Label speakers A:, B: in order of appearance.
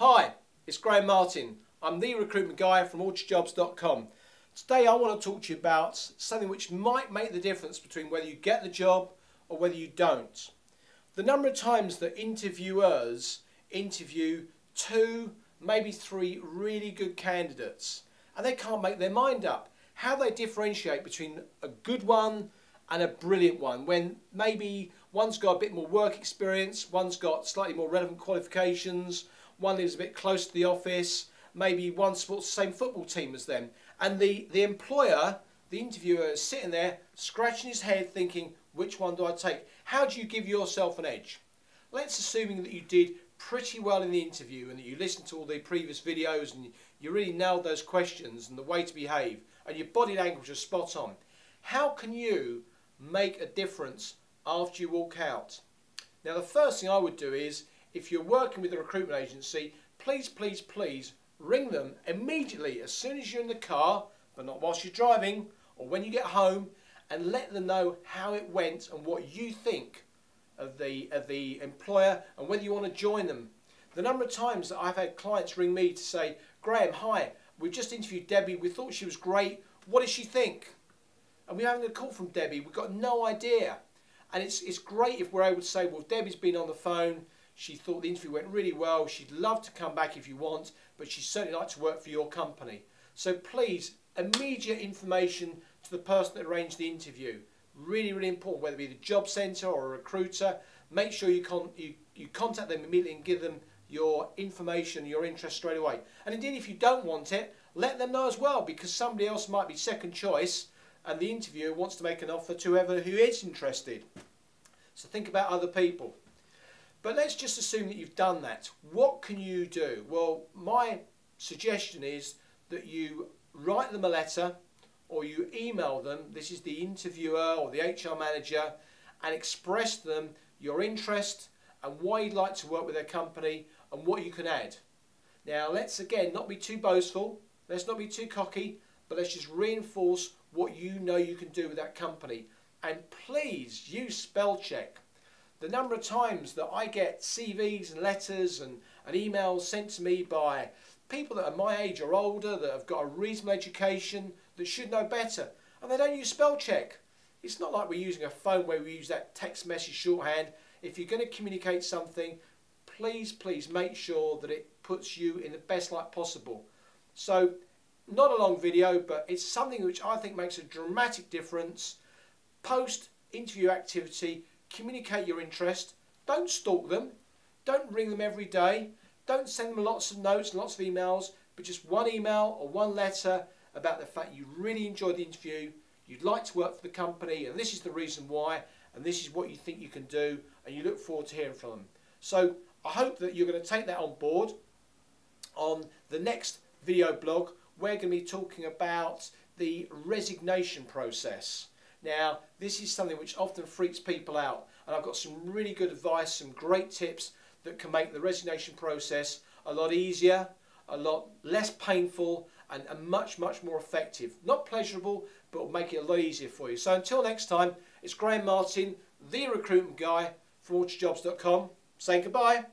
A: Hi, it's Graham Martin. I'm the recruitment guy from orchardjobs.com. Today I want to talk to you about something which might make the difference between whether you get the job or whether you don't. The number of times that interviewers interview 2, maybe 3 really good candidates and they can't make their mind up. How they differentiate between a good one and a brilliant one, when maybe one's got a bit more work experience, one's got slightly more relevant qualifications, one lives a bit close to the office, maybe one supports the same football team as them, and the employer, the interviewer, is sitting there scratching his head thinking, which one do I take? How do you give yourself an edge? Let's assuming that you did pretty well in the interview and that you listened to all the previous videos and you really nailed those questions and the way to behave and your body language was spot on. How can you make a difference after you walk out? Now, the first thing I would do is, if you're working with a recruitment agency, please ring them immediately as soon as you're in the car, but not whilst you're driving or when you get home, and let them know how it went and what you think of the employer and whether you want to join them. The number of times that I've had clients ring me to say, Graham, hi, we just interviewed Debbie, we thought she was great, what does she think? And we're having a call from Debbie, we've got no idea. And it's great if we're able to say, well, Debbie's been on the phone, she thought the interview went really well, she'd love to come back if you want, but she'd certainly like to work for your company. So please, immediate information to the person that arranged the interview. Really, really important, whether it be the job centre or a recruiter. Make sure you contact them immediately and give them your information, your interest straight away. And indeed, if you don't want it, let them know as well, because somebody else might be second choice and the interviewer wants to make an offer to whoever who is interested. So think about other people. But let's just assume that you've done that. What can you do? Well, my suggestion is that you write them a letter or you email them, this is the interviewer or the HR manager, and express to them your interest and why you'd like to work with their company and what you can add. Now, let's again not be too boastful, let's not be too cocky, but let's just reinforce what you know you can do with that company. And please use spell check. The number of times that I get CVs and letters and emails sent to me by people that are my age or older, that have got a reasonable education, that should know better, and they don't use spell check. It's not like we're using a phone where we use that text message shorthand. If you're going to communicate something, please make sure that it puts you in the best light possible. So, not a long video, but it's something which I think makes a dramatic difference. Post-interview activity, communicate your interest. Don't stalk them. Don't ring them every day. Don't send them lots of notes and lots of emails, but just one email or one letter about the fact you really enjoyed the interview, you'd like to work for the company, and this is the reason why, and this is what you think you can do, and you look forward to hearing from them. So I hope that you're going to take that on board. On the next video blog, we're going to be talking about the resignation process. Now, this is something which often freaks people out, and I've got some really good advice, some great tips that can make the resignation process a lot easier, a lot less painful, and much more effective. Not pleasurable, but will make it a lot easier for you. So until next time, it's Graham Martin, the recruitment guy from orchardjobs.com, saying goodbye.